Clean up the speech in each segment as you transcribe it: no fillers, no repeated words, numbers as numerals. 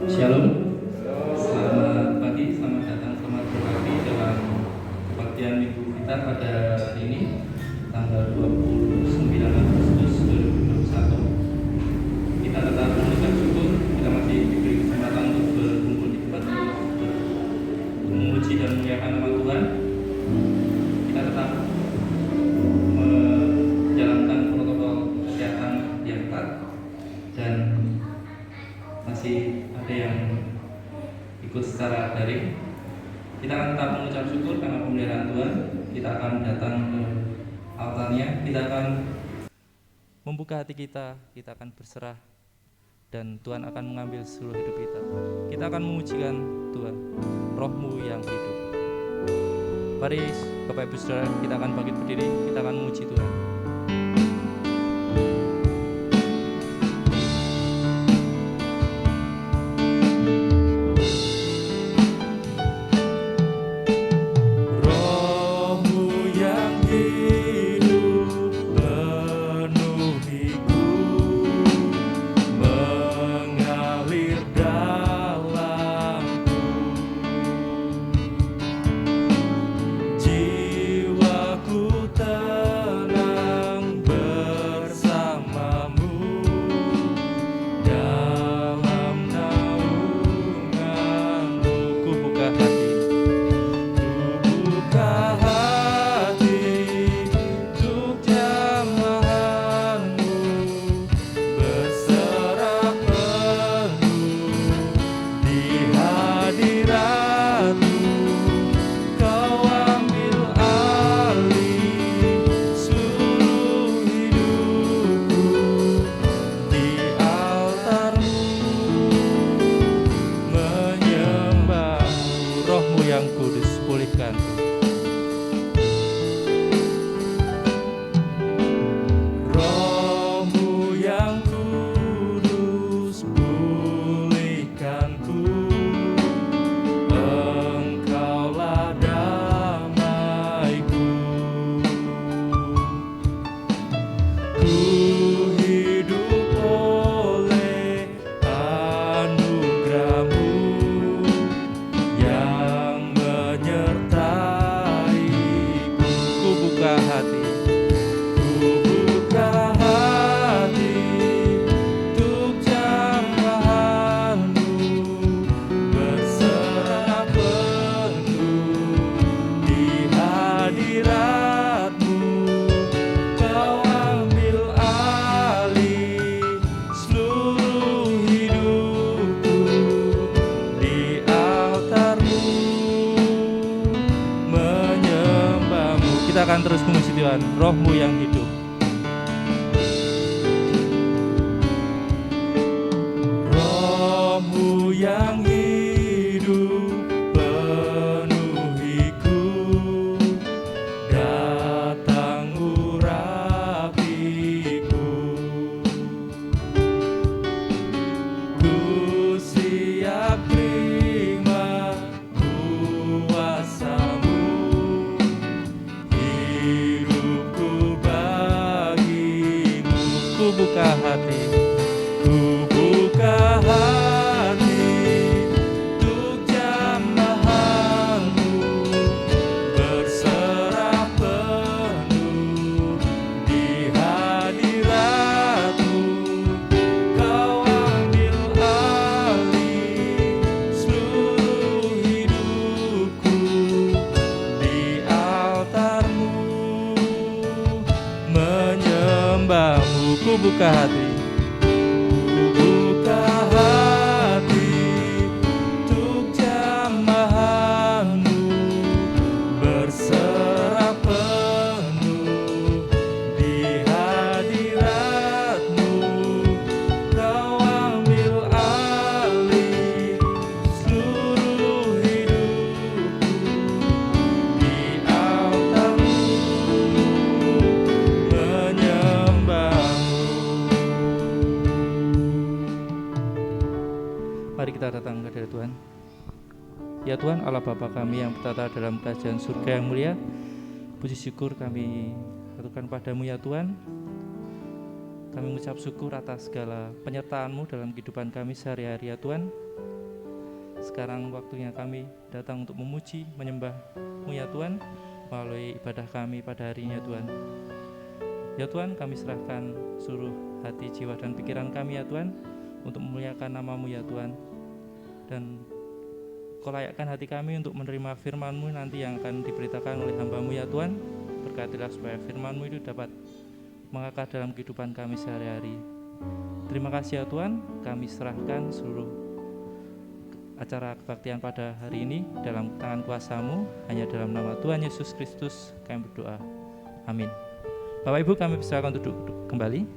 Shalom, selamat pagi, selamat datang, selamat berbagi dalam kebaktian minggu kita pada hari ini, tanggal 29 Agustus 2021. Kita tetap mengucap syukur, kita masih diberi kesempatan untuk berkumpul di tempat ini, untuk memuji dan memuliakan nama Tuhan. Kita tetap menjalankan protokol kesehatan yang ketat dan masih ada yang ikut secara daring. Kita akan tetap mengucap syukur karena pemeliharaan Tuhan. Kita akan datang ke altarnya, kita akan membuka hati kita akan berserah, dan Tuhan akan mengambil seluruh hidup kita. Kita akan memujikan Tuhan, Roh-Mu yang hidup. Mari Bapak Ibu Saudara, kita akan bangkit berdiri, kita akan memuji Tuhan. Kita akan terus memuji Tuhan, Roh-Mu yang hidup. Roh-Mu yang hidup penuhiku, datang urapiku. Ku siap terima kuasa-Mu. Buka hati, ku buka hati untuk jamahan-Mu, berserah penuh di hadirat-Mu. Kau ambil alih seluruh hidupku, di altar-Mu menyembah-Mu. Ku buka hati, ku buka hati untuk jamahan-Mu, berserah penuh di hadirat-Mu. Kau ambil alih seluruh hidupku, di altar-Mu menyembah. Mari kita datang ke hadirat Tuhan. Ya Tuhan, Allah Bapa kami yang bertata dalam kerajaan surga yang mulia, puji syukur kami aturkan padamu ya Tuhan. Kami mengucap syukur atas segala penyertaan-Mu dalam kehidupan kami sehari-hari ya Tuhan. Sekarang waktunya kami datang untuk memuji, menyembah-Mu ya Tuhan, melalui ibadah kami pada hari ini ya Tuhan. Ya Tuhan, kami serahkan seluruh hati, jiwa, dan pikiran kami ya Tuhan, untuk memuliakan nama-Mu ya Tuhan. Dan Kau layakkan hati kami untuk menerima firman-Mu nanti yang akan diberitakan oleh hamba-Mu ya Tuhan. Berkatilah supaya firman-Mu itu dapat mengakar dalam kehidupan kami sehari-hari. Terima kasih ya Tuhan, kami serahkan seluruh acara kebaktian pada hari ini dalam tangan kuasa-Mu. Hanya dalam nama Tuhan Yesus Kristus kami berdoa. Amin. Bapak Ibu, kami persilakan duduk kembali.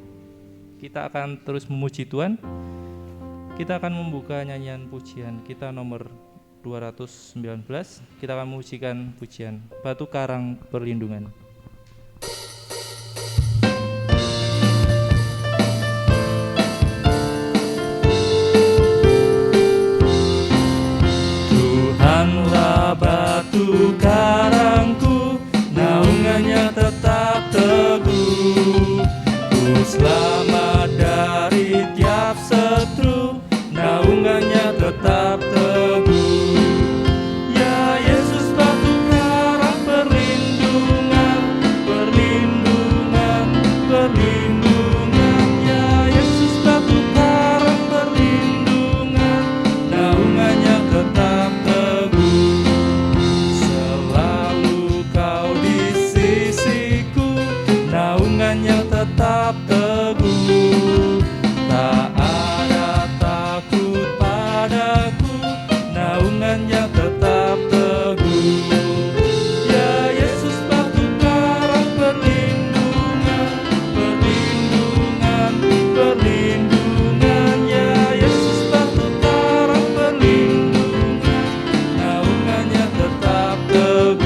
Kita akan terus memuji Tuhan. Kita akan membuka nyanyian pujian kita nomor 219. Kita akan memujikan pujian Batu Karang Perlindungan. Tuhanlah batu karangku, naungannya tetap teguh. Ku selamat dari tiap setru, naungannya tetap teguh. Ya Yesus batu karang perlindungan, perlindungan, perlindungan. Ya Yesus batu karang perlindungan, naungannya tetap teguh. Selalu Kau di sisiku, naungannya tetap teguh. Tak ada takut padaku, naungannya tetap teguh. Ya Yesus batu karang perlindungan, perlindungan, perlindungan. Ya Yesus batu karang perlindungan, naungannya tetap teguh.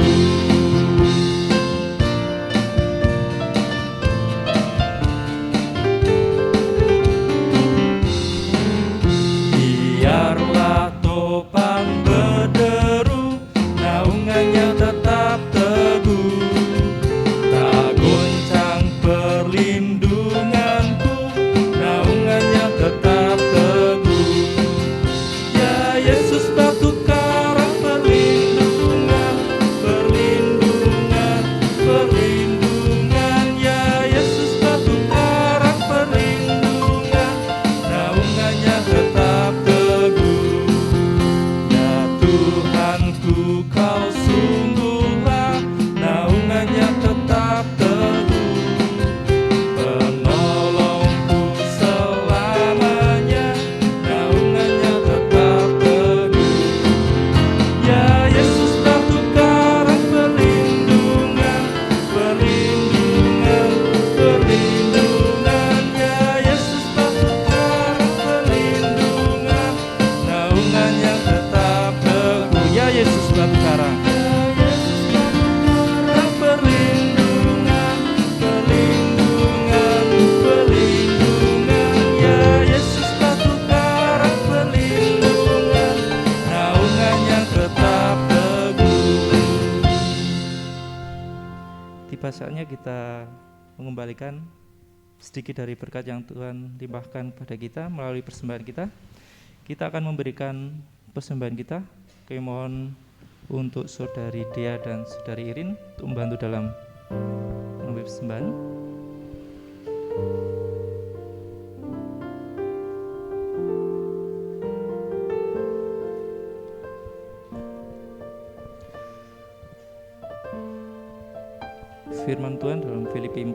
Biarlah topang berderu, naungannya tetap teguh. Tak goncang perlindunganku, naungannya tetap teguh. Ya Yesus batu karang perlindungan, perlindungan, perlindungan. Ya Yesus batu karang perlindungan, naungannya tetap teguh. Ya Tuhanku, Kau sungguhlah, naungannya tetap teguh. Penolongku selamanya, naungannya tetap teguh. Ya Yesus batu karang perlindungan, perlindungan, perlindungan. Ya Yesus batu karang perlindungan, naungannya tetap teguh. Ya Yesus batu karang, perlindungan, perlindungan, perlindungan. Ya Yesus batu karang perlindungan, naungannya tetap teguh. Tiba saatnya kita mengembalikan sedikit dari berkat yang Tuhan limpahkan pada kita melalui persembahan kita. Kita akan memberikan persembahan kita. Kami mohon untuk Saudari Dea dan Saudari Irin untuk membantu dalam mengambil persembahan. Firman Tuhan dalam Filipi 4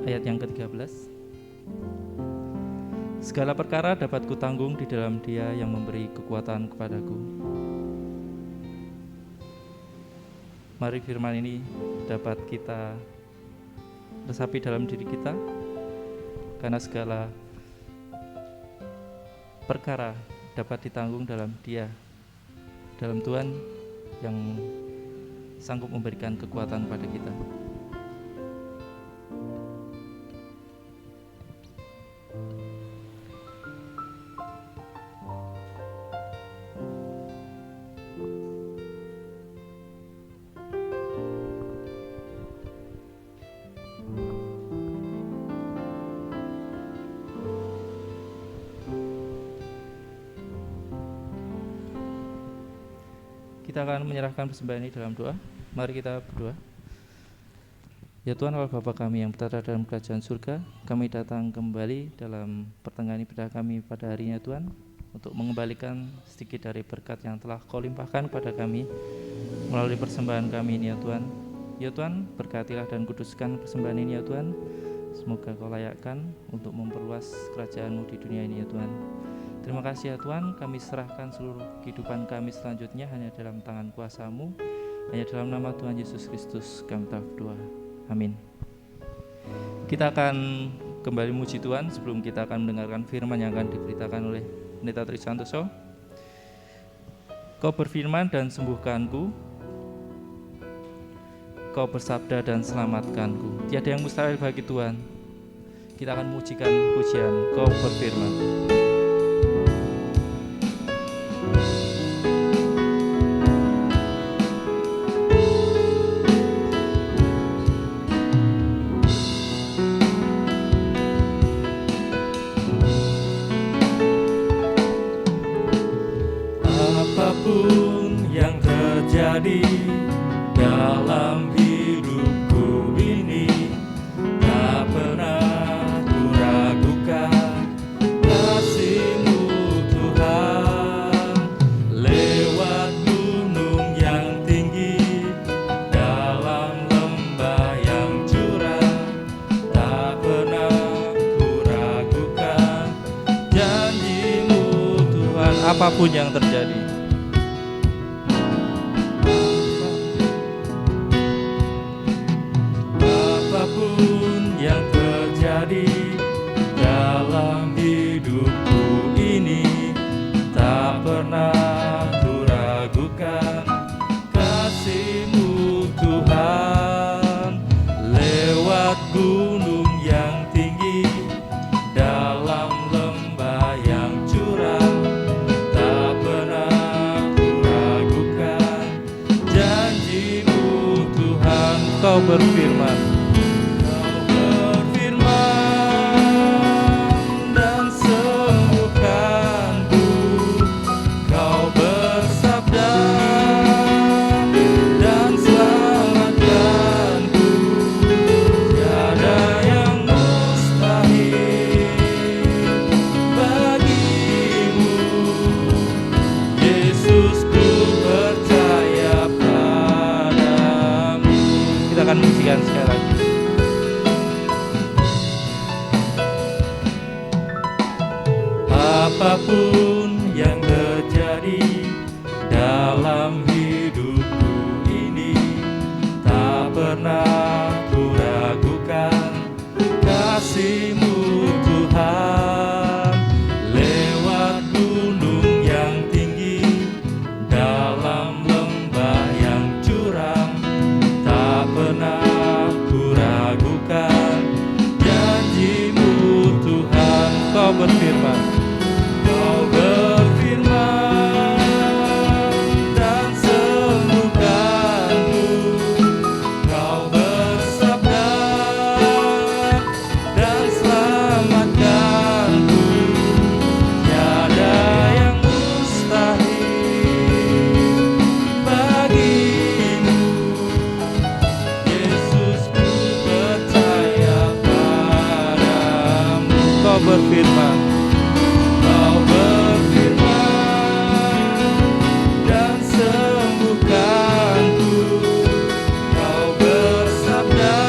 ayat yang ke-13. Segala perkara dapat kutanggung di dalam Dia yang memberi kekuatan kepadaku. Mari firman ini dapat kita resapi dalam diri kita, karena segala perkara dapat ditanggung dalam Dia, dalam Tuhan yang sanggup memberikan kekuatan pada kita. Kita akan menyerahkan persembahan ini dalam doa. Mari kita berdoa. Ya Tuhan Allah Bapa kami yang berada dalam kerajaan surga, kami datang kembali dalam pertengahan ibadah kami pada hari ini Tuhan, untuk mengembalikan sedikit dari berkat yang telah Kau limpahkan kepada kami melalui persembahan kami ini ya Tuhan. Ya Tuhan, berkatilah dan kuduskan persembahan ini ya Tuhan. Semoga Kau layakkan untuk memperluas kerajaan-Mu di dunia ini ya Tuhan. Terima kasih ya Tuhan, kami serahkan seluruh kehidupan kami selanjutnya hanya dalam tangan kuasa-Mu. Hanya dalam nama Tuhan Yesus Kristus kami telah berdoa. Amin. Kita akan kembali muji Tuhan sebelum kita akan mendengarkan firman yang akan diberitakan oleh Pendeta Trisantoso. Kau berfirman dan sembuhkanku, Kau bersabda dan selamatkanku. Tiada yang mustahil bagi Tuhan. Kita akan mujikan pujian Kau berfirman. Apapun yang terjadi dalam hidupku ini, tak pernah ku ragukan kasih-Mu Tuhan. Lewat gunung yang tinggi, dalam lembah yang curam, tak pernah ku ragukan janji-Mu Tuhan. Apapun yang terjadi, dalam hidupku ini, tak pernah ku ragukan kasih-Mu Tuhan. Lewat gunung yang tinggi, dalam lembah yang curam, tak pernah ku ragukan janji-Mu Tuhan. Kau berfirman, akan mengujikan sekali lagi. Apapun yang terjadi dalam hidupku ini, tak pernah ku ragukan kasih-Mu Tuhan. Lewat gunung yang tinggi, dalam lembah yang curam, tak pernah ku ragukan janji-Mu Tuhan. Kau berfirman, Kau berfirman dan sembuhkanku, Kau bersabda dan selamatkanku. Tiada yang mustahil bagi-Mu, Yesus, ku percaya padamu. Kau berfirman, Kau berfirman dan sembuhkanku, Kau bersabda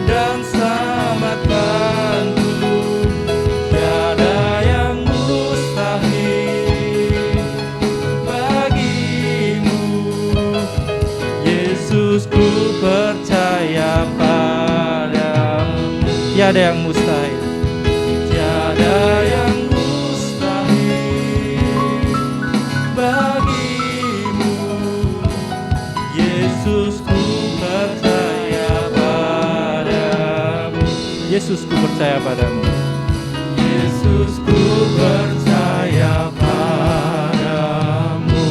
dan selamatkanku. Tiada yang mustahil bagi-Mu, Yesus, ku percaya padamu. Tiada yang mustahil, tiada yang mustahil bagi-Mu, Yesus, ku percaya padamu. Yesus, ku percaya padamu. Yesus, ku percaya padamu.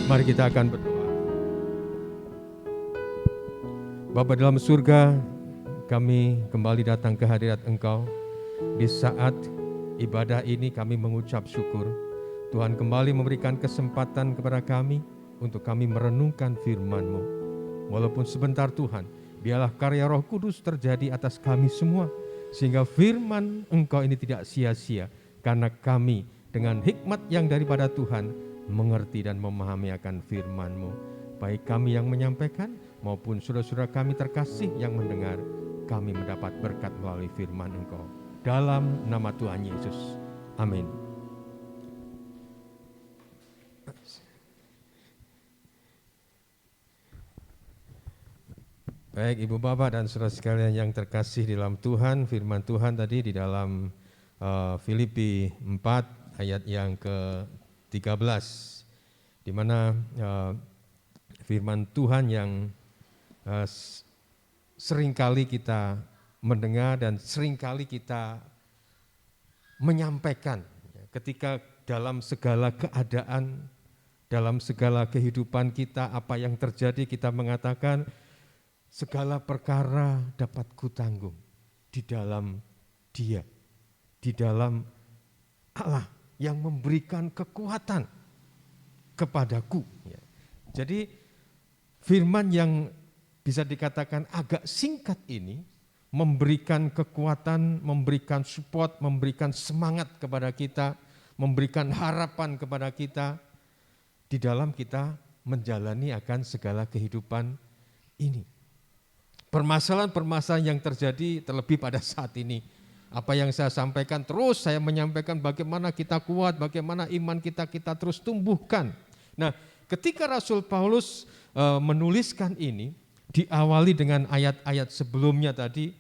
Mari kita akan berdoa. Bapa dalam surga, kami kembali datang ke hadirat Engkau di saat ibadah ini kami mengucap syukur. Tuhan kembali memberikan kesempatan kepada kami untuk kami merenungkan firman-Mu. Walaupun sebentar Tuhan, biarlah karya Roh Kudus terjadi atas kami semua, sehingga firman Engkau ini tidak sia-sia, karena kami dengan hikmat yang daripada Tuhan mengerti dan memahami akan firman-Mu. Baik kami yang menyampaikan maupun saudara-saudara kami terkasih yang mendengar, kami mendapat berkat melalui firman Engkau. Dalam nama Tuhan Yesus. Amin. Baik Ibu Bapak dan saudara sekalian yang terkasih di dalam Tuhan, firman Tuhan tadi di dalam Filipi 4 ayat yang ke-13, di mana firman Tuhan yang seringkali kita mendengar dan seringkali kita menyampaikan ketika dalam segala keadaan, dalam segala kehidupan kita, apa yang terjadi kita mengatakan segala perkara dapat kutanggung di dalam Dia, di dalam Allah yang memberikan kekuatan kepadaku. Jadi firman yang bisa dikatakan agak singkat ini memberikan kekuatan, memberikan support, memberikan semangat kepada kita, memberikan harapan kepada kita di dalam kita menjalani akan segala kehidupan ini. Permasalahan-permasalahan yang terjadi terlebih pada saat ini. Apa yang saya sampaikan terus saya menyampaikan bagaimana kita kuat, bagaimana iman kita terus tumbuhkan. Nah, ketika Rasul Paulus menuliskan ini, diawali dengan ayat-ayat sebelumnya tadi,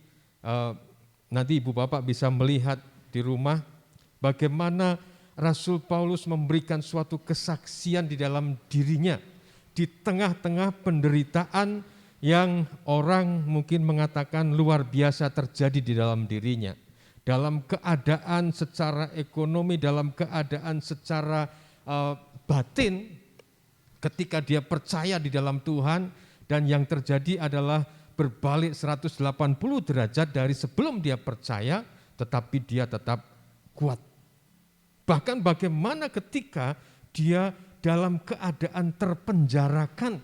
nanti Ibu Bapak bisa melihat di rumah bagaimana Rasul Paulus memberikan suatu kesaksian di dalam dirinya, di tengah-tengah penderitaan yang orang mungkin mengatakan luar biasa terjadi di dalam dirinya. Dalam keadaan secara ekonomi, dalam keadaan secara batin, ketika dia percaya di dalam Tuhan, dan yang terjadi adalah berbalik 180 derajat dari sebelum dia percaya, tetapi dia tetap kuat. Bahkan bagaimana ketika dia dalam keadaan terpenjarakan,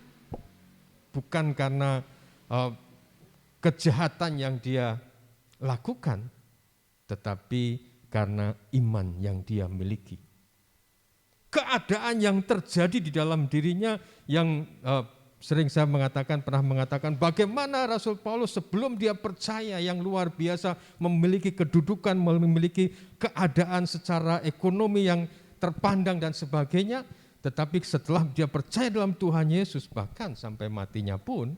bukan karena kejahatan yang dia lakukan, tetapi karena iman yang dia miliki. Keadaan yang terjadi di dalam dirinya yang sering saya pernah mengatakan bagaimana Rasul Paulus sebelum dia percaya yang luar biasa, memiliki kedudukan, memiliki keadaan secara ekonomi yang terpandang dan sebagainya, tetapi setelah dia percaya dalam Tuhan Yesus, bahkan sampai matinya pun,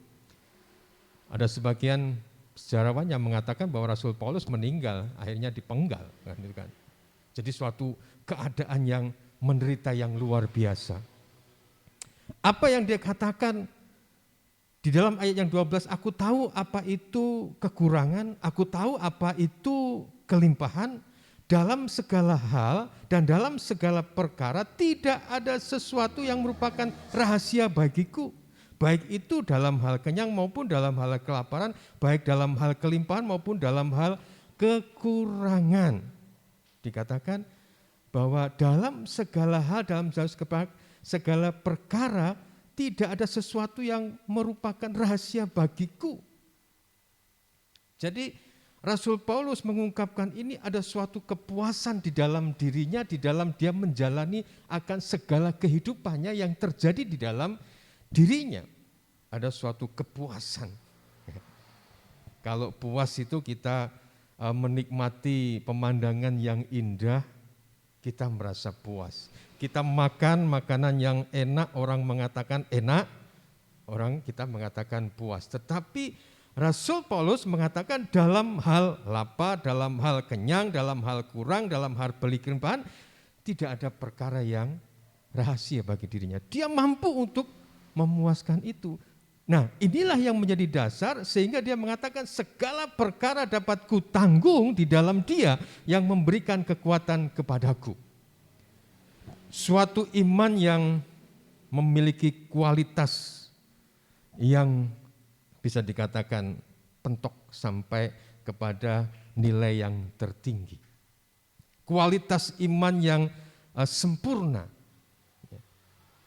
ada sebagian sejarawan yang mengatakan bahwa Rasul Paulus meninggal, akhirnya dipenggal. Jadi suatu keadaan yang menderita yang luar biasa. Apa yang dia katakan di dalam ayat yang 12, aku tahu apa itu kekurangan, aku tahu apa itu kelimpahan, dalam segala hal dan dalam segala perkara tidak ada sesuatu yang merupakan rahasia bagiku. Baik itu dalam hal kenyang maupun dalam hal kelaparan, baik dalam hal kelimpahan maupun dalam hal kekurangan. Dikatakan bahwa dalam segala hal, dalam segala perkara tidak ada sesuatu yang merupakan rahasia bagiku. Jadi Rasul Paulus mengungkapkan ini ada suatu kepuasan di dalam dirinya, di dalam dia menjalani akan segala kehidupannya yang terjadi di dalam dirinya. Ada suatu kepuasan. Kalau puas itu kita menikmati pemandangan yang indah, kita merasa puas. Kita makan makanan yang enak, orang mengatakan enak, kita mengatakan puas. Tetapi Rasul Paulus mengatakan dalam hal lapar, dalam hal kenyang, dalam hal kurang, dalam hal kelimpahan, tidak ada perkara yang rahasia bagi dirinya. Dia mampu untuk memuaskan itu. Nah, inilah yang menjadi dasar sehingga dia mengatakan segala perkara dapat kutanggung di dalam Dia yang memberikan kekuatan kepadaku. Suatu iman yang memiliki kualitas yang bisa dikatakan pentok sampai kepada nilai yang tertinggi. kualitas iman yang sempurna.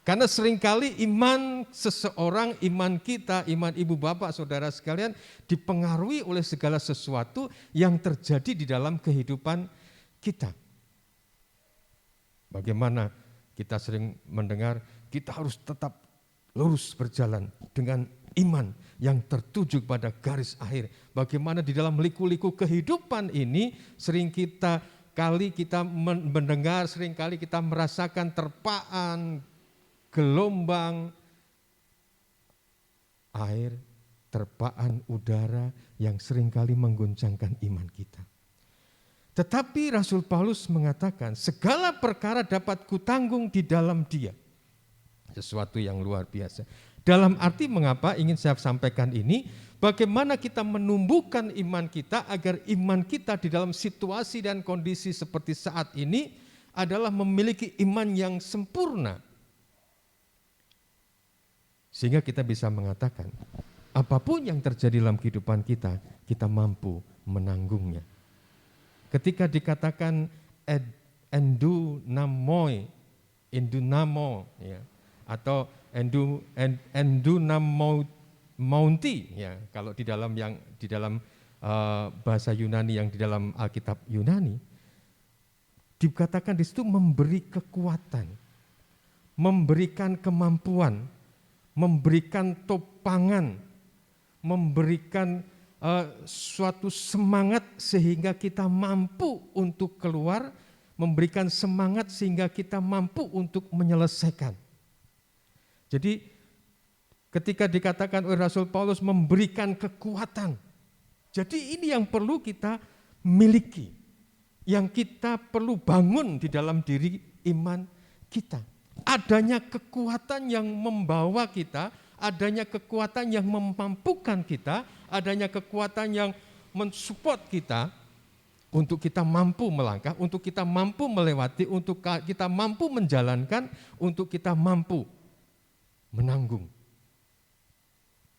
Karena seringkali iman seseorang, iman kita, iman ibu bapak, saudara sekalian dipengaruhi oleh segala sesuatu yang terjadi di dalam kehidupan kita. Bagaimana kita sering mendengar kita harus tetap lurus berjalan dengan iman yang tertuju pada garis akhir. Bagaimana di dalam liku-liku kehidupan ini seringkali kita mendengar, seringkali kita merasakan terpaan, gelombang air, terpaan udara yang seringkali mengguncangkan iman kita. Tetapi Rasul Paulus mengatakan, segala perkara dapat kutanggung di dalam Dia. Sesuatu yang luar biasa. Dalam arti mengapa ingin saya sampaikan ini, bagaimana kita menumbuhkan iman kita agar iman kita di dalam situasi dan kondisi seperti saat ini adalah memiliki iman yang sempurna. Sehingga kita bisa mengatakan, apapun yang terjadi dalam kehidupan kita, kita mampu menanggungnya. Ketika dikatakan endunamo, ya, atau endunamonti, ya, kalau di dalam bahasa Yunani yang di dalam Alkitab Yunani, dikatakan di situ memberi kekuatan, memberikan kemampuan, memberikan topangan, memberikan suatu semangat sehingga kita mampu untuk keluar, memberikan semangat sehingga kita mampu untuk menyelesaikan. Jadi ketika dikatakan oleh Rasul Paulus memberikan kekuatan, jadi ini yang perlu kita miliki, yang kita perlu bangun di dalam diri iman kita. Adanya kekuatan yang membawa kita, adanya kekuatan yang memampukan kita, adanya kekuatan yang mensupport kita untuk kita mampu melangkah, untuk kita mampu melewati, untuk kita mampu menjalankan, untuk kita mampu menanggung.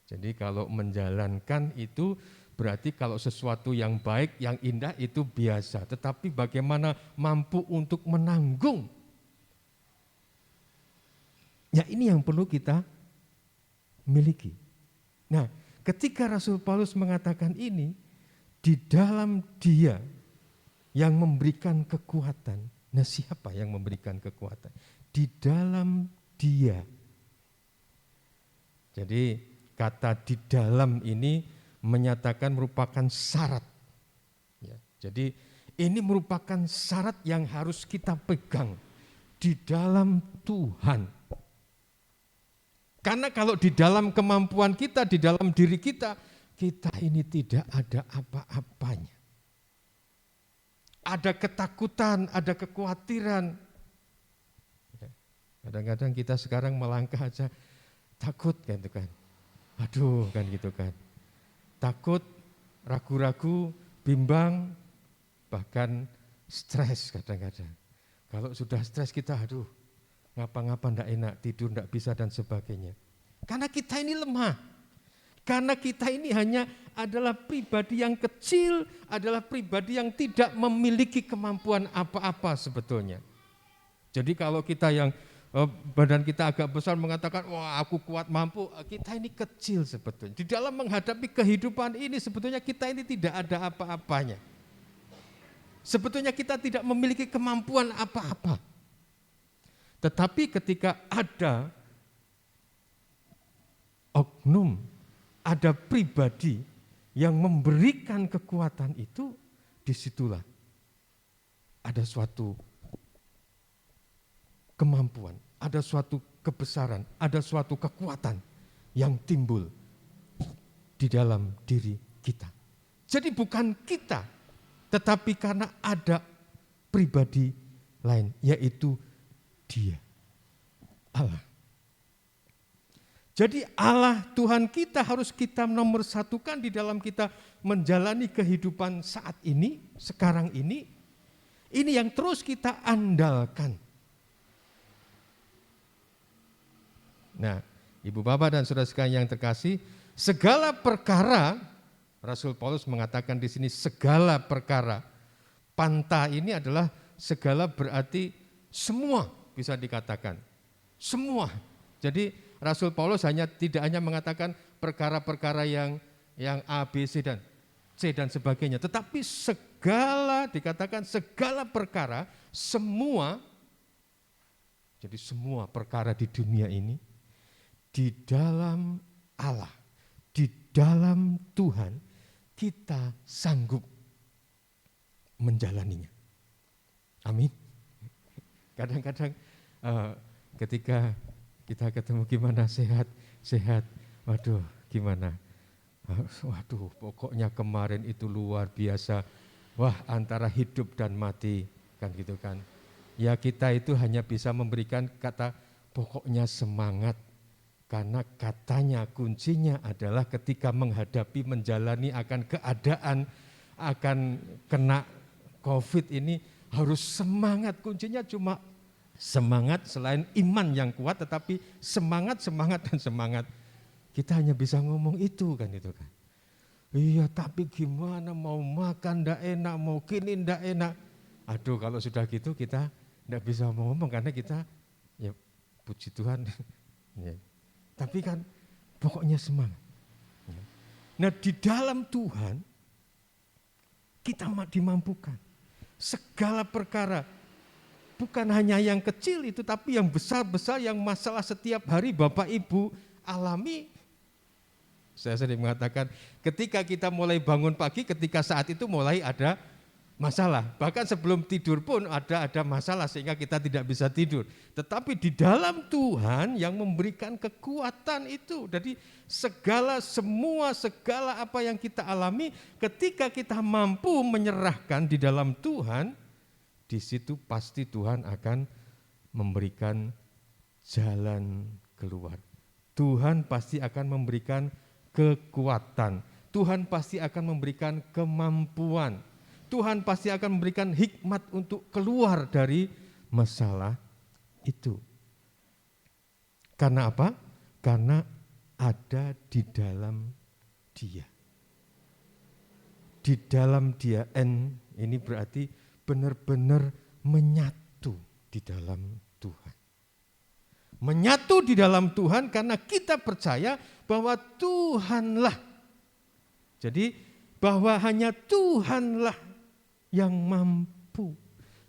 Jadi kalau menjalankan itu berarti kalau sesuatu yang baik, yang indah itu biasa, tetapi bagaimana mampu untuk menanggung. Ya ini yang perlu kita miliki. Nah, ketika Rasul Paulus mengatakan ini, di dalam Dia yang memberikan kekuatan. Nah, siapa yang memberikan kekuatan? Di dalam Dia. Jadi kata di dalam ini menyatakan merupakan syarat. Ya, jadi ini merupakan syarat yang harus kita pegang di dalam Tuhan. Karena kalau di dalam kemampuan kita, di dalam diri kita, kita ini tidak ada apa-apanya. Ada ketakutan, ada kekhawatiran. Kadang-kadang kita sekarang melangkah aja takut kan itu kan. Aduh kan gitu kan. Takut, ragu-ragu, bimbang, bahkan stres kadang-kadang. Kalau sudah stres kita aduh, ngapa-ngapa enggak enak, tidur enggak bisa dan sebagainya. Karena kita ini lemah. Karena kita ini hanya adalah pribadi yang kecil, adalah pribadi yang tidak memiliki kemampuan apa-apa sebetulnya. Jadi kalau kita yang badan kita agak besar mengatakan, wah aku kuat mampu, kita ini kecil sebetulnya. Di dalam menghadapi kehidupan ini sebetulnya kita ini tidak ada apa-apanya. Sebetulnya kita tidak memiliki kemampuan apa-apa. Tetapi ketika ada oknum, ada pribadi yang memberikan kekuatan itu, disitulah ada suatu kemampuan, ada suatu kebesaran, ada suatu kekuatan yang timbul di dalam diri kita. Jadi bukan kita, tetapi karena ada pribadi lain, yaitu Dia, Allah. Jadi Allah Tuhan kita harus kita nomor satukan di dalam kita menjalani kehidupan saat ini, sekarang ini yang terus kita andalkan. Nah, Ibu Bapak dan Saudara sekalian yang terkasih, segala perkara, Rasul Paulus mengatakan di sini segala perkara. Panta ini adalah segala berarti semua bisa dikatakan. Semua. Jadi Rasul Paulus tidak hanya mengatakan perkara-perkara yang A, B, C dan C dan sebagainya. Tetapi dikatakan segala perkara, semua. Jadi semua perkara di dunia ini di dalam Allah, di dalam Tuhan kita sanggup menjalaninya. Amin. Kadang-kadang ketika kita ketemu gimana sehat, waduh gimana, waduh pokoknya kemarin itu luar biasa, wah antara hidup dan mati kan gitu kan. Ya kita itu hanya bisa memberikan kata pokoknya semangat, karena katanya kuncinya adalah ketika menghadapi menjalani akan keadaan, akan kena COVID ini harus semangat, kuncinya cuma semangat selain iman yang kuat tetapi semangat dan semangat. Kita hanya bisa ngomong itu kan. Iya tapi gimana mau makan ndak enak, mau gini ndak enak. Aduh kalau sudah gitu kita ndak bisa ngomong karena kita ya puji Tuhan. Ya. Tapi kan pokoknya semangat. Nah di dalam Tuhan kita dimampukan segala perkara. Bukan hanya yang kecil itu, tapi yang besar-besar, yang masalah setiap hari Bapak Ibu alami. Saya sering mengatakan, ketika kita mulai bangun pagi, ketika saat itu mulai ada masalah. Bahkan sebelum tidur pun ada masalah sehingga kita tidak bisa tidur. Tetapi di dalam Tuhan yang memberikan kekuatan itu. Jadi segala apa yang kita alami, ketika kita mampu menyerahkan di dalam Tuhan, di situ pasti Tuhan akan memberikan jalan keluar. Tuhan pasti akan memberikan kekuatan. Tuhan pasti akan memberikan kemampuan. Tuhan pasti akan memberikan hikmat untuk keluar dari masalah itu. Karena apa? Karena ada di dalam Dia. Di dalam Dia, ini berarti benar-benar menyatu di dalam Tuhan. Menyatu di dalam Tuhan karena kita percaya bahwa Tuhanlah. Jadi bahwa hanya Tuhanlah yang mampu.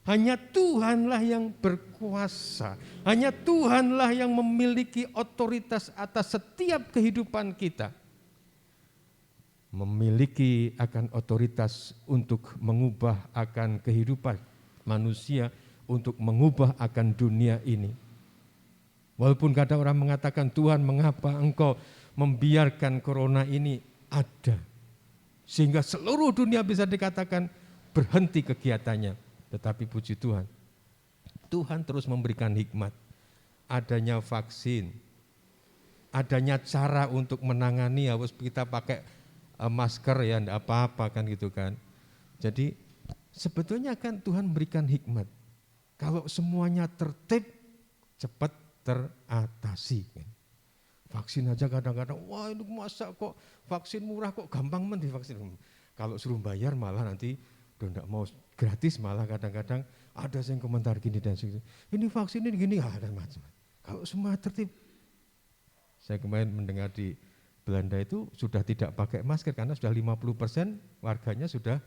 Hanya Tuhanlah yang berkuasa. Hanya Tuhanlah yang memiliki otoritas atas setiap kehidupan kita. Memiliki akan otoritas untuk mengubah akan kehidupan manusia, untuk mengubah akan dunia ini. Walaupun kadang orang mengatakan, Tuhan mengapa engkau membiarkan corona ini ada, sehingga seluruh dunia bisa dikatakan berhenti kegiatannya. Tetapi puji Tuhan, Tuhan terus memberikan hikmat, adanya vaksin, adanya cara untuk menangani, harus kita pakai masker ya enggak apa-apa kan gitu kan. Jadi sebetulnya kan Tuhan berikan hikmat. Kalau semuanya tertib, cepat teratasi. Vaksin aja kadang-kadang, wah ini masa kok vaksin murah kok gampang divaksin. Kalau suruh bayar malah nanti udah enggak mau gratis, malah kadang-kadang ada yang komentar gini dan segitu. Ini vaksin ini gini, ada macam. Kalau semua tertib. Saya kemarin mendengar di Belanda itu sudah tidak pakai masker karena sudah 50% warganya sudah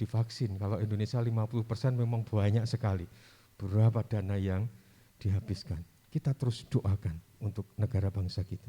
divaksin. Kalau Indonesia 50% memang banyak sekali. Berapa dana yang dihabiskan. Kita terus doakan untuk negara bangsa kita.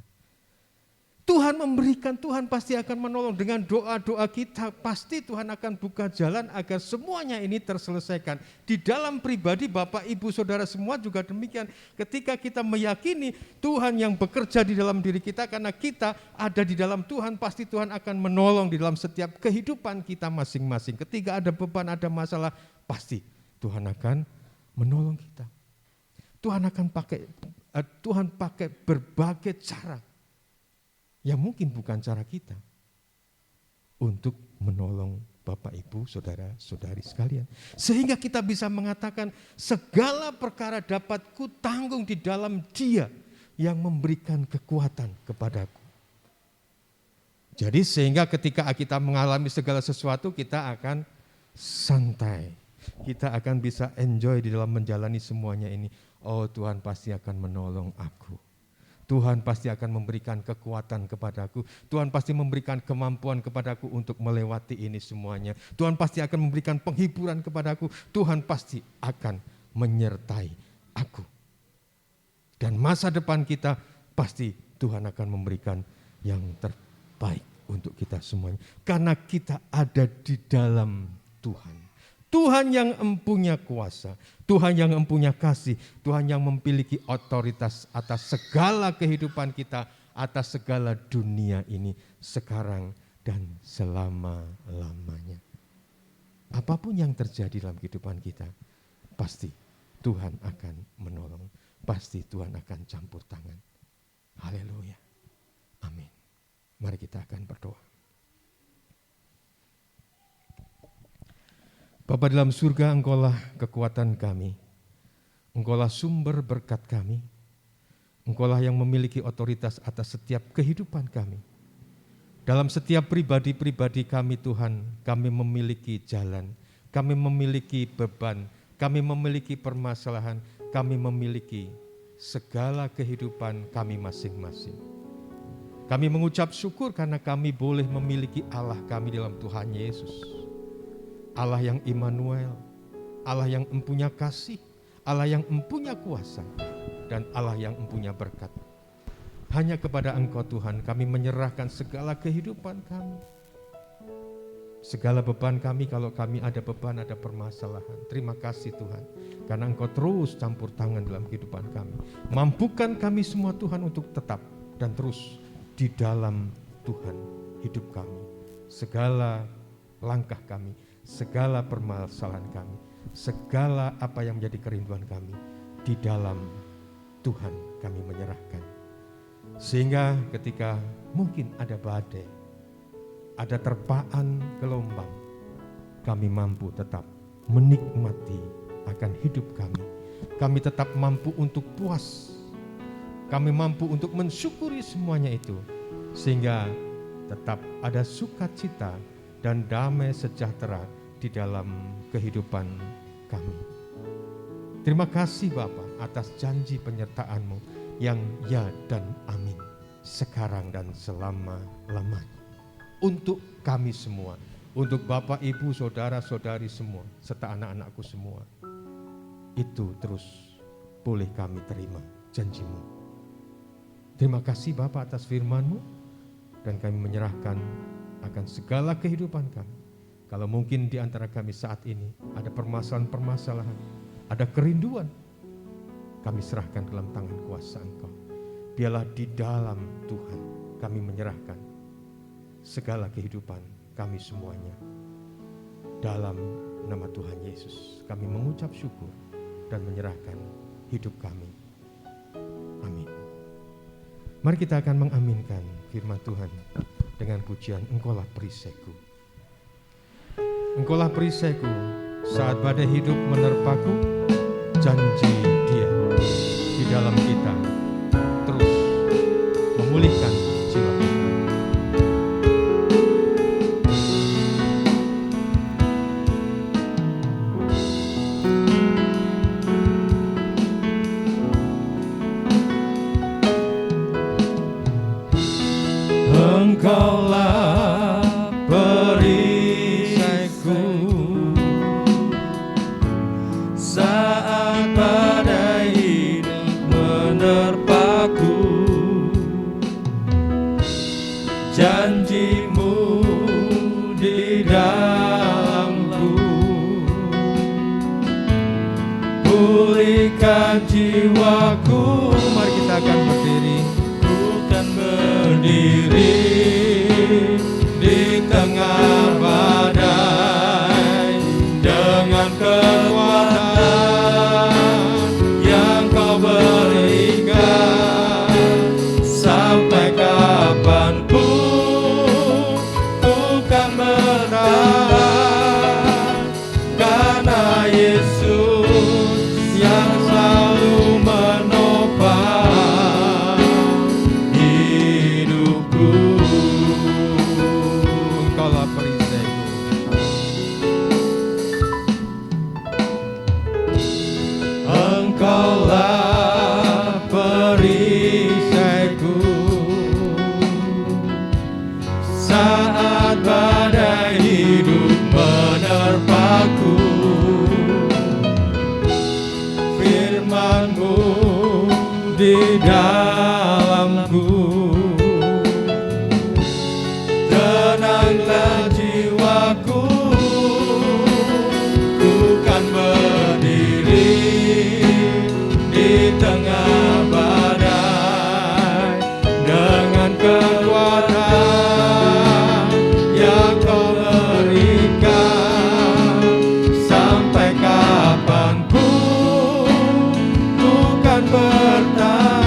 Tuhan memberikan, Tuhan pasti akan menolong dengan doa-doa kita. Pasti Tuhan akan buka jalan agar semuanya ini terselesaikan. Di dalam pribadi Bapak, Ibu, Saudara semua juga demikian. Ketika kita meyakini Tuhan yang bekerja di dalam diri kita, karena kita ada di dalam Tuhan, pasti Tuhan akan menolong di dalam setiap kehidupan kita masing-masing. Ketika ada beban, ada masalah, pasti Tuhan akan menolong kita. Tuhan pakai berbagai cara. Yang mungkin bukan cara kita untuk menolong Bapak, Ibu, Saudara-saudari sekalian. Sehingga kita bisa mengatakan segala perkara dapat kutanggung di dalam Dia yang memberikan kekuatan kepadaku. Jadi sehingga ketika kita mengalami segala sesuatu kita akan santai. kita akan bisa enjoy di dalam menjalani semuanya ini. Oh, Tuhan pasti akan menolong aku. Tuhan pasti akan memberikan kekuatan kepadaku. Tuhan pasti memberikan kemampuan kepadaku untuk melewati ini semuanya. Tuhan pasti akan memberikan penghiburan kepadaku. Tuhan pasti akan menyertai aku. Dan masa depan kita pasti Tuhan akan memberikan yang terbaik untuk kita semuanya. Karena kita ada di dalam Tuhan. Tuhan yang empunya kuasa, Tuhan yang empunya kasih, Tuhan yang memiliki otoritas atas segala kehidupan kita, atas segala dunia ini sekarang dan selama-lamanya. Apapun yang terjadi dalam kehidupan kita, pasti Tuhan akan menolong, pasti Tuhan akan campur tangan. Haleluya. Amin. Mari kita akan berdoa. Bapa dalam surga, Engkaulah kekuatan kami, Engkaulah sumber berkat kami, Engkaulah yang memiliki otoritas atas setiap kehidupan kami. Dalam setiap pribadi-pribadi kami Tuhan, kami memiliki jalan, kami memiliki beban, kami memiliki permasalahan, kami memiliki segala kehidupan kami masing-masing. Kami mengucap syukur karena kami boleh memiliki Allah kami dalam Tuhan Yesus. Allah yang Immanuel, Allah yang empunya kasih, Allah yang empunya kuasa, dan Allah yang empunya berkat. Hanya kepada Engkau Tuhan kami menyerahkan segala kehidupan kami. Segala beban kami, kalau kami ada beban, ada permasalahan. Terima kasih Tuhan, karena Engkau terus campur tangan dalam kehidupan kami. Mampukan kami semua Tuhan untuk tetap dan terus di dalam Tuhan hidup kami. Segala langkah kami, segala permasalahan kami, segala apa yang menjadi kerinduan kami, di dalam Tuhan kami menyerahkan. Sehingga ketika mungkin ada badai, ada terpaan gelombang, kami mampu tetap menikmati akan hidup kami. Kami tetap mampu untuk puas, kami mampu untuk mensyukuri semuanya itu, sehingga tetap ada sukacita dan damai sejahtera di dalam kehidupan kami. Terima kasih Bapa atas janji penyertaan-Mu yang ya dan amin sekarang dan selama-lamanya. Untuk kami semua, untuk Bapak, Ibu, Saudara-saudari semua, serta anak-anakku semua, itu terus boleh kami terima janji-Mu. Terima kasih Bapa atas firman-Mu, dan kami menyerahkan akan segala kehidupan kami. Kalau mungkin di antara kami saat ini ada permasalahan-permasalahan, ada kerinduan, kami serahkan dalam tangan kuasa Engkau. Biarlah di dalam Tuhan kami menyerahkan segala kehidupan kami semuanya. Dalam nama Tuhan Yesus kami mengucap syukur dan menyerahkan hidup kami. Amin. Mari kita akan mengaminkan firman Tuhan dengan pujian Engkaulah Perisaiku. Engkaulah perisaiku, saat badai hidup menerpaku, janji Dia di dalam kita terus memulihkan jiwa kita. Engkaulah perisaiku, saat badai hidup menerpaku, janji-Mu di dalamku, pulihkan jiwaku. Mari kita akan berdiri, bukan berdiri di tengah badai dengan kekuatan yang Kau berikan. Sampai kapanpun ku kan bertahan, karena Yesus yang selalu menopang hidupku. dalamku. Tenanglah jiwaku, ku kan berdiri di tengah badai dengan kekuatan yang Kau berikan. Sampai kapanpun ku kan bertahan,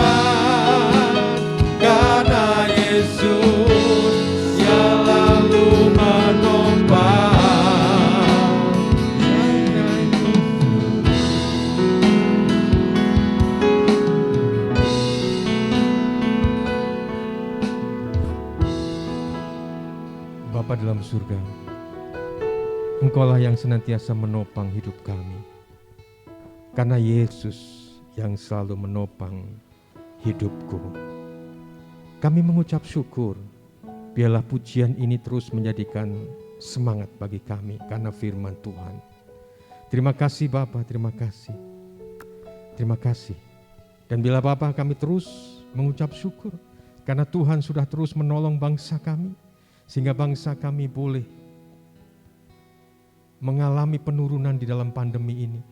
karena Yesus selalu menopang. Bapa dalam surga, Engkaulah yang senantiasa menopang hidup kami, karena Yesus yang selalu menopang hidupku. Kami mengucap syukur, biarlah pujian ini terus menjadikan semangat bagi kami karena firman Tuhan. Terima kasih Bapa, terima kasih. Terima kasih. Dan bila Bapa, kami terus mengucap syukur karena Tuhan sudah terus menolong bangsa kami, sehingga bangsa kami boleh mengalami penurunan di dalam pandemi ini.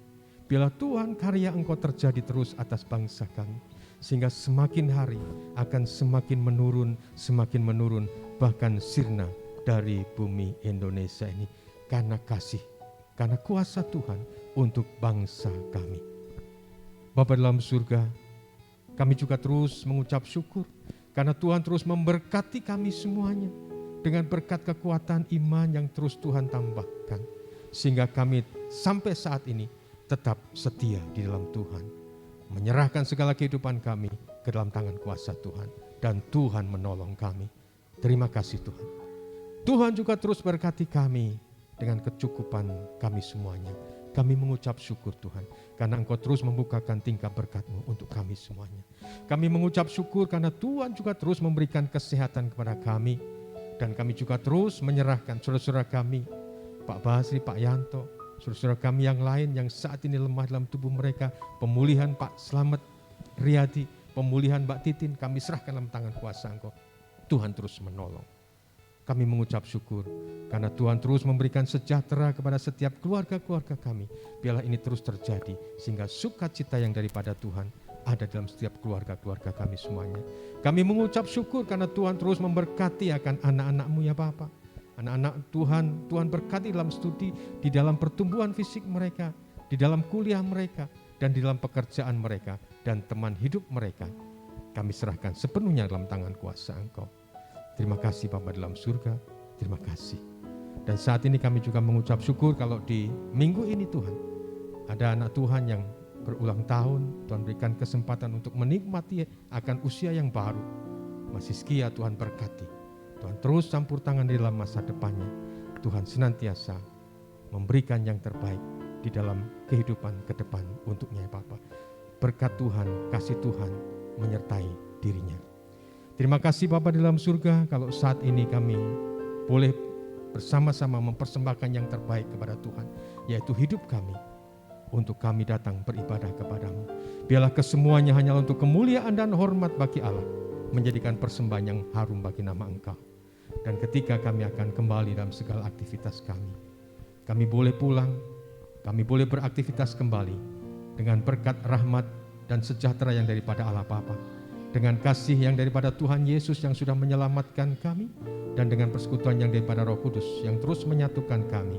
Biarlah Tuhan karya Engkau terjadi terus atas bangsa kami, sehingga semakin hari akan semakin menurun, bahkan sirna dari bumi Indonesia ini, karena kasih, karena kuasa Tuhan untuk bangsa kami. Bapa dalam surga, kami juga terus mengucap syukur karena Tuhan terus memberkati kami semuanya dengan berkat kekuatan iman yang terus Tuhan tambahkan, sehingga kami sampai saat ini tetap setia di dalam Tuhan, menyerahkan segala kehidupan kami ke dalam tangan kuasa Tuhan, dan Tuhan menolong kami. Terima kasih Tuhan. Tuhan juga terus berkati kami dengan kecukupan kami semuanya. Kami mengucap syukur Tuhan, karena Engkau terus membukakan tingkap berkat-Mu untuk kami semuanya. Kami mengucap syukur karena Tuhan juga terus memberikan kesehatan kepada kami, dan kami juga terus menyerahkan saudara-saudara kami, Pak Basri, Pak Yanto, saudara-saudara kami yang lain yang saat ini lemah dalam tubuh mereka, pemulihan Pak Slamet Riyadi, pemulihan Mbak Titin, kami serahkan dalam tangan kuasa Engkau. Tuhan terus menolong. Kami mengucap syukur karena Tuhan terus memberikan sejahtera kepada setiap keluarga-keluarga kami. Biarlah ini terus terjadi sehingga sukacita yang daripada Tuhan ada dalam setiap keluarga-keluarga kami semuanya. Kami mengucap syukur karena Tuhan terus memberkati akan anak-anak-Mu ya Bapa. Anak-anak Tuhan, Tuhan berkati dalam studi, di dalam pertumbuhan fisik mereka, di dalam kuliah mereka, dan di dalam pekerjaan mereka, dan teman hidup mereka. Kami serahkan sepenuhnya dalam tangan kuasa Engkau. Terima kasih Bapa dalam surga, terima kasih. Dan saat ini kami juga mengucap syukur kalau di minggu ini Tuhan, ada anak Tuhan yang berulang tahun, Tuhan berikan kesempatan untuk menikmati akan usia yang baru. Masih sekia Tuhan berkati. Tuhan terus campur tangan di dalam masa depannya. Tuhan senantiasa memberikan yang terbaik di dalam kehidupan ke depan untuknya ya Bapa. Berkat Tuhan, kasih Tuhan menyertai dirinya. Terima kasih Bapa di dalam surga, kalau saat ini kami boleh bersama-sama mempersembahkan yang terbaik kepada Tuhan, yaitu hidup kami, untuk kami datang beribadah kepadamu. Biarlah kesemuanya hanya untuk kemuliaan dan hormat bagi Allah, menjadikan persembahan yang harum bagi nama Engkau. Dan ketika kami akan kembali dalam segala aktivitas kami boleh pulang, kami boleh beraktivitas kembali dengan berkat rahmat dan sejahtera yang daripada Allah Bapa, dengan kasih yang daripada Tuhan Yesus yang sudah menyelamatkan kami, dan dengan persekutuan yang daripada Roh Kudus yang terus menyatukan kami,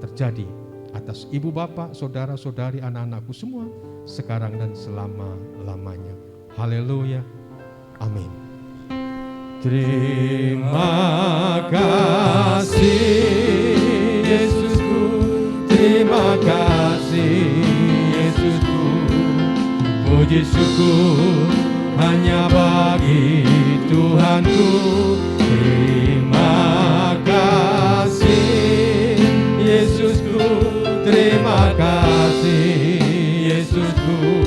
terjadi atas ibu bapa, saudara-saudari, anak-anakku semua, sekarang dan selama-lamanya. Haleluya. Amin. Terima kasih Yesusku, terima kasih Yesusku, puji syukur hanya bagi Tuhanku. Terima kasih Yesusku, terima kasih Yesusku,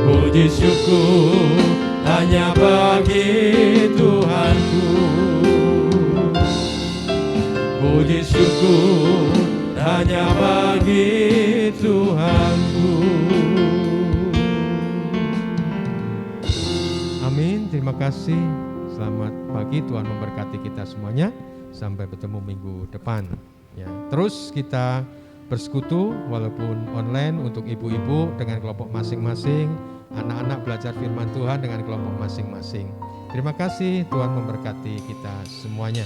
puji syukur hanya bagi Tuhanku. Puji syukur hanya bagi Tuhanku. Terima kasih. Selamat pagi, Tuhan memberkati kita semuanya. Sampai bertemu minggu depan. Ya, terus kita bersekutu walaupun online untuk ibu-ibu dengan kelompok masing-masing, anak-anak belajar firman Tuhan dengan kelompok masing-masing. Terima kasih, Tuhan memberkati kita semuanya.